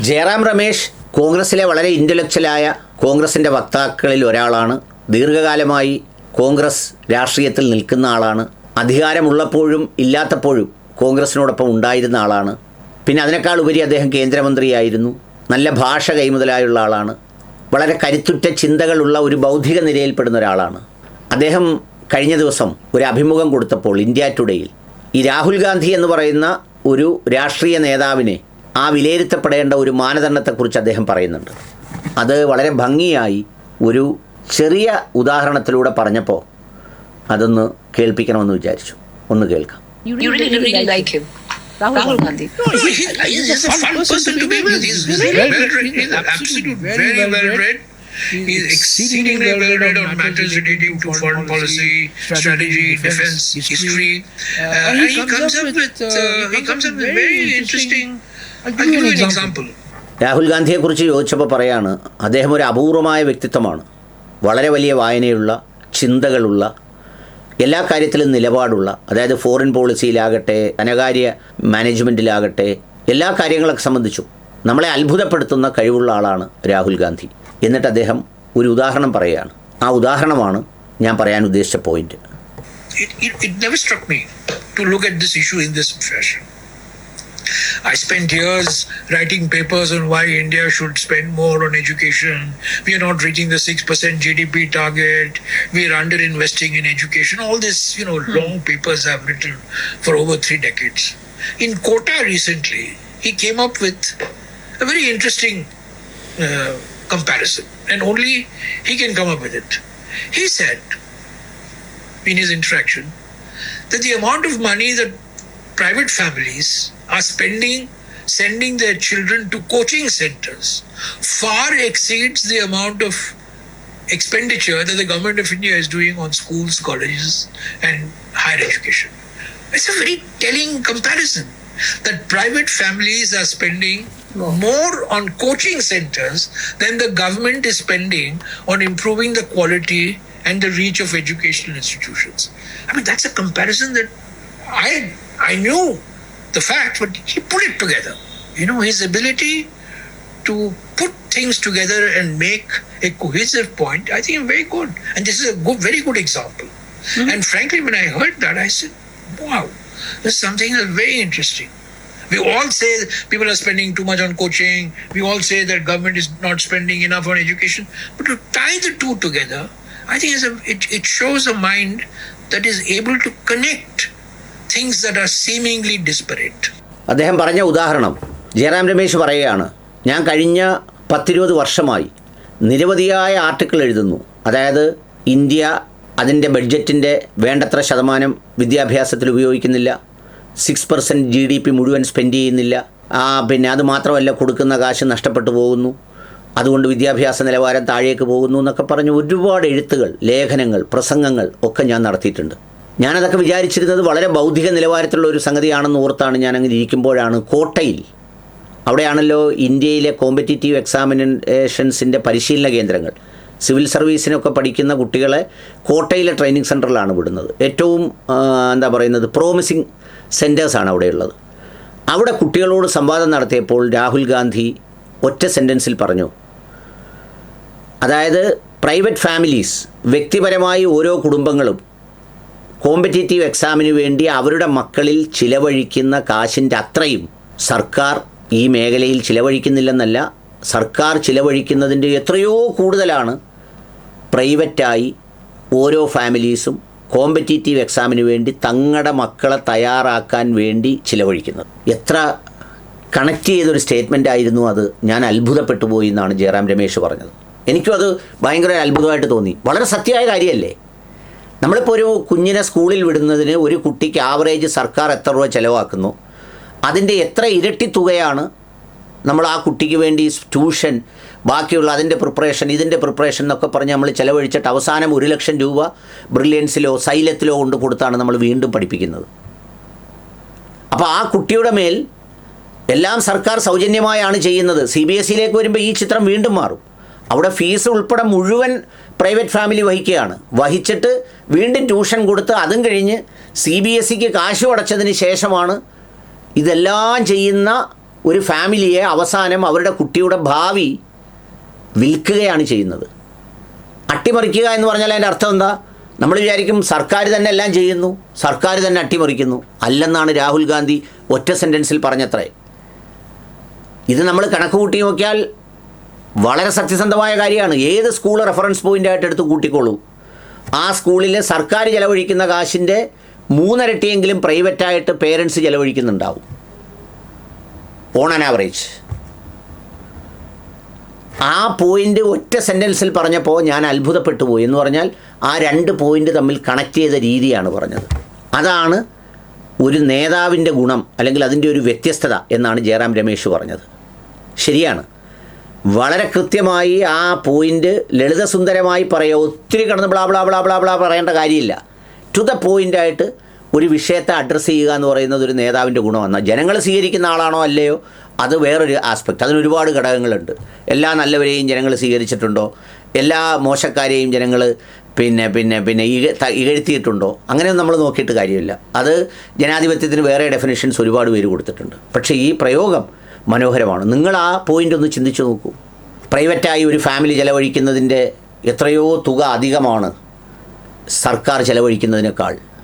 ജയറാം രമേശ് കോൺഗ്രസിലെ വളരെ ഇൻ്റലക്ച്വലായ കോൺഗ്രസിൻ്റെ വക്താക്കളിൽ ഒരാളാണ്. ദീർഘകാലമായി കോൺഗ്രസ് രാഷ്ട്രീയത്തിൽ നിൽക്കുന്ന ആളാണ്. അധികാരമുള്ളപ്പോഴും ഇല്ലാത്തപ്പോഴും കോൺഗ്രസിനോടൊപ്പം ഉണ്ടായിരുന്ന ആളാണ്. പിന്നെ അതിനേക്കാൾ ഉപരി അദ്ദേഹം കേന്ദ്രമന്ത്രിയായിരുന്നു. നല്ല ഭാഷ കൈമുതലായുള്ള ആളാണ്. വളരെ കരുത്തുറ്റ ചിന്തകളുള്ള ഒരു ബൗദ്ധിക നിരയിൽപ്പെടുന്ന ഒരാളാണ്. അദ്ദേഹം കഴിഞ്ഞ ദിവസം ഒരു അഭിമുഖം കൊടുത്തപ്പോൾ ഇന്ത്യ ടുഡേയിൽ ഈ രാഹുൽ ഗാന്ധി എന്ന് പറയുന്ന ഒരു രാഷ്ട്രീയ നേതാവിനെ ആ വിലയിരുത്തപ്പെടേണ്ട ഒരു മാനദണ്ഡത്തെക്കുറിച്ച് അദ്ദേഹം പറയുന്നുണ്ട്. അത് വളരെ ഭംഗിയായി ഒരു ചെറിയ ഉദാഹരണത്തിലൂടെ പറഞ്ഞപ്പോൾ അതൊന്ന് കേൾപ്പിക്കണമെന്ന് വിചാരിച്ചു. ഒന്ന് കേൾക്കാം. You really like him. Rahul Gandhi. No, he's a fun person to be with. He's very well read. He's absolutely very well read. He's exceedingly well read on matters relating to foreign policy, strategy, defense, history. And he comes up with very interesting. I'll give you an example. Rahul ഗാന്ധിയെക്കുറിച്ച് ചോദിച്ചപ്പോൾ പറയാണ്, അദ്ദേഹം ഒരു അപൂർവമായ വ്യക്തിത്വമാണ്. വളരെ വലിയ വായനയുള്ള, ചിന്തകളുള്ള, എല്ലാ കാര്യത്തിലും നിലപാടുള്ള, അതായത് ഫോറിൻ പോളിസിയിലാകട്ടെ ധനകാര്യ മാനേജ്മെൻറ്റിലാകട്ടെ എല്ലാ കാര്യങ്ങളൊക്കെ സംബന്ധിച്ചും നമ്മളെ അത്ഭുതപ്പെടുത്തുന്ന കഴിവുള്ള ആളാണ് രാഹുൽ ഗാന്ധി. എന്നിട്ട് അദ്ദേഹം ഒരു ഉദാഹരണം പറയുകയാണ്. ആ ഉദാഹരണമാണ് ഞാൻ പറയാൻ ഉദ്ദേശിച്ച point. It never struck me to look at this issue in this fashion. I spent years writing papers on why India should spend more on education. We are not reaching the 6% GDP target. We are under-investing in education. All this, long papers I've written for over 3 decades. In Kota recently, he came up with a very interesting comparison. And only he can come up with it. He said, in his interaction, that the amount of money that private families are sending their children to coaching centers far exceeds the amount of expenditure that the government of India is doing on schools, colleges and higher education. It's a very telling comparison that private families are spending more on coaching centers than the government is spending on improving the quality and the reach of educational institutions. I mean, that's a comparison that I knew the fact, but he put it together. His ability to put things together and make a cohesive point, I think very good. And this is a very good example. Mm-hmm. And frankly, when I heard that, I said, wow, this is something that's very interesting. We all say people are spending too much on coaching. We all say that government is not spending enough on education. But to tie the two together, I think it shows a mind that is able to connect things that are seemingly disparate. അദ്ദേഹം പറഞ്ഞ ഉദാഹരണം ജയറാം രമേശ് പറയുകയാണ്, ഞാൻ കഴിഞ്ഞ 10-20 വർഷമായി നിരവധിയായ article എഴുതുന്നു. അതായത് ഇന്ത്യ അതിൻ്റെ ബഡ്ജറ്റിൻ്റെ വേണ്ടത്ര ശതമാനം വിദ്യാഭ്യാസത്തിൽ ഉപയോഗിക്കുന്നില്ല, 6% GDP മുഴുവൻ സ്പെൻഡ് ചെയ്യുന്നില്ല, പിന്നെ അത് മാത്രമല്ല കൊടുക്കുന്ന കാശ് നഷ്ടപ്പെട്ടു പോകുന്നു, അതുകൊണ്ട് വിദ്യാഭ്യാസ നിലവാരം താഴേക്ക് പോകുന്നു എന്നൊക്കെ പറഞ്ഞ് ഒരുപാട് എഴുത്തുകൾ, ലേഖനങ്ങൾ, പ്രസംഗങ്ങൾ ഒക്കെ ഞാൻ നടത്തിയിട്ടുണ്ട്. ഞാനതൊക്കെ വിചാരിച്ചിരുന്നത് വളരെ ബൗദ്ധിക നിലവാരത്തിലുള്ള ഒരു സംഗതിയാണെന്ന് ഓർത്താണ് ഞാനങ്ങനെ ഇരിക്കുമ്പോഴാണ് കോട്ടയിൽ, അവിടെയാണല്ലോ ഇന്ത്യയിലെ കോമ്പറ്റീറ്റീവ് എക്സാമിനേഷൻസിൻ്റെ പരിശീലന കേന്ദ്രങ്ങൾ, സിവിൽ സർവീസിനൊക്കെ പഠിക്കുന്ന കുട്ടികളെ കോട്ടയിലെ ട്രെയിനിങ് സെൻറ്ററിലാണ് വിടുന്നത്. ഏറ്റവും പ്രോമിസിങ് സെൻറ്റേഴ്സാണ് അവിടെയുള്ളത്. അവിടെ കുട്ടികളോട് സംവാദം നടത്തിയപ്പോൾ രാഹുൽ ഗാന്ധി ഒറ്റ സെൻറ്റൻസിൽ പറഞ്ഞു, അതായത് പ്രൈവറ്റ് ഫാമിലീസ്, വ്യക്തിപരമായി ഓരോ കുടുംബങ്ങളും കോമ്പറ്റീറ്റീവ് എക്സാമിന് വേണ്ടി അവരുടെ മക്കളിൽ ചിലവഴിക്കുന്ന കാശിൻ്റെ അത്രയും സർക്കാർ ഈ മേഖലയിൽ ചിലവഴിക്കുന്നില്ലെന്നല്ല, സർക്കാർ ചിലവഴിക്കുന്നതിൻ്റെ എത്രയോ കൂടുതലാണ് പ്രൈവറ്റായി ഓരോ ഫാമിലീസും കോമ്പറ്റീറ്റീവ് എക്സാമിന് വേണ്ടി തങ്ങളുടെ മക്കളെ തയ്യാറാക്കാൻ വേണ്ടി ചിലവഴിക്കുന്നത്. എത്ര കണക്ട് ചെയ്തൊരു സ്റ്റേറ്റ്മെൻ്റ് ആയിരുന്നു അത്. ഞാൻ അത്ഭുതപ്പെട്ടു പോയി എന്നാണ് ജയറാം രമേശ് പറഞ്ഞത്. എനിക്കും അത് ഭയങ്കര അത്ഭുതമായിട്ട് തോന്നി. വളരെ സത്യമായ കാര്യമല്ലേ? നമ്മളിപ്പോൾ ഒരു കുഞ്ഞിനെ സ്കൂളിൽ വിടുന്നതിന് ഒരു കുട്ടിക്ക് ആവറേജ് സർക്കാർ എത്ര രൂപ ചിലവാക്കുന്നു, അതിൻ്റെ എത്ര ഇരട്ടി തുകയാണ് നമ്മൾ ആ കുട്ടിക്ക് വേണ്ടി ട്യൂഷൻ, ബാക്കിയുള്ള അതിൻ്റെ പ്രിപ്പറേഷൻ, ഇതിൻ്റെ പ്രിപ്പറേഷൻ എന്നൊക്കെ പറഞ്ഞ് നമ്മൾ ചിലവഴിച്ചിട്ട് അവസാനം 1 ലക്ഷം രൂപ ബ്രില്യൻസിലോ സൈലത്തിലോ കൊണ്ട് കൊടുത്താണ് നമ്മൾ വീണ്ടും പഠിപ്പിക്കുന്നത്. അപ്പോൾ ആ കുട്ടിയുടെ മേൽ എല്ലാം സർക്കാർ സൗജന്യമായാണ് ചെയ്യുന്നത്. CBSEയിലേക്ക് വരുമ്പോൾ ഈ ചിത്രം വീണ്ടും മാറും. അവിടെ ഫീസ് ഉൾപ്പെടെ മുഴുവൻ പ്രൈവറ്റ് ഫാമിലി വഹിച്ചിട്ട് വീണ്ടും ട്യൂഷൻ കൊടുത്ത് അതും കഴിഞ്ഞ് CBSEക്ക് കാശ് അടച്ചതിന് ശേഷമാണ് ഇതെല്ലാം ചെയ്യുന്ന ഒരു ഫാമിലിയെ അവസാനം അവരുടെ കുട്ടിയുടെ ഭാവി വിൽക്കുകയാണ് ചെയ്യുന്നത്. അട്ടിമറിക്കുക എന്ന് പറഞ്ഞാൽ അതിൻ്റെ അർത്ഥം എന്താ? നമ്മൾ വിചാരിക്കും സർക്കാർ തന്നെ എല്ലാം ചെയ്യുന്നു, സർക്കാർ തന്നെ അട്ടിമറിക്കുന്നു. അല്ലെന്നാണ് രാഹുൽ ഗാന്ധി ഒറ്റ സെൻറ്റൻസിൽ പറഞ്ഞത്രേ. ഇത് നമ്മൾ കണക്ക് കൂട്ടി നോക്കിയാൽ വളരെ സത്യസന്ധമായ കാര്യമാണ്. ഏത് സ്കൂൾ റെഫറൻസ് പോയിൻ്റായിട്ട് എടുത്ത് കൂട്ടിക്കോളൂ, ആ സ്കൂളിൽ സർക്കാർ ചിലവഴിക്കുന്ന കാശിൻ്റെ 3 ഇരട്ടിയെങ്കിലും പ്രൈവറ്റായിട്ട് പേരൻസ് ചിലവഴിക്കുന്നുണ്ടാവും ഓൺ ആൻ ആവറേജ്. ആ പോയിൻ്റ് ഒറ്റ സെൻറ്റൻസിൽ പറഞ്ഞപ്പോൾ ഞാൻ അത്ഭുതപ്പെട്ടു പോയി. എന്ന് പറഞ്ഞാൽ ആ 2 പോയിൻ്റ് തമ്മിൽ കണക്ട് ചെയ്ത രീതിയാണ് പറഞ്ഞത്. അതാണ് ഒരു നേതാവിൻ്റെ ഗുണം, അല്ലെങ്കിൽ അതിൻ്റെ ഒരു വ്യത്യസ്തത എന്നാണ് ജയറാം രമേശ് പറഞ്ഞത്. ശരിയാണ്, വളരെ കൃത്യമായി ആ പോയിൻ്റ് ലളിതസുന്ദരമായി പറയുക, ഒത്തിരി കിടന്ന് blah blah blah blah blah പറയേണ്ട കാര്യമില്ല. ടു ദ പോയിൻ്റായിട്ട് ഒരു വിഷയത്തെ അഡ്രസ്സ് ചെയ്യുക എന്ന് പറയുന്നത് ഒരു നേതാവിൻ്റെ ഗുണമാണ്. ജനങ്ങൾ സ്വീകരിക്കുന്ന ആളാണോ അല്ലയോ അത് വേറൊരു ആസ്പെക്റ്റ്. അതിന് ഒരുപാട് ഘടകങ്ങളുണ്ട്. എല്ലാ നല്ലവരെയും ജനങ്ങൾ സ്വീകരിച്ചിട്ടുണ്ടോ, എല്ലാ മോശക്കാരെയും ജനങ്ങൾ ഇകഴ്ത്തിയിട്ടുണ്ടോ, അങ്ങനെയൊന്നും നമ്മൾ നോക്കിയിട്ട് കാര്യമില്ല. അത് ജനാധിപത്യത്തിന് വേറെ ഡെഫിനിഷൻസ് ഒരുപാട് പേര് കൊടുത്തിട്ടുണ്ട്. പക്ഷേ ഈ പ്രയോഗം മനോഹരമാണ്. നിങ്ങൾ ആ പോയിൻ്റ് ഒന്ന് ചിന്തിച്ചു നോക്കൂ. പ്രൈവറ്റായി ഒരു ഫാമിലി ചിലവഴിക്കുന്നതിൻ്റെ എത്രയോ തുക അധികമാണ് സർക്കാർ ചിലവഴിക്കുന്നതിനേക്കാൾ.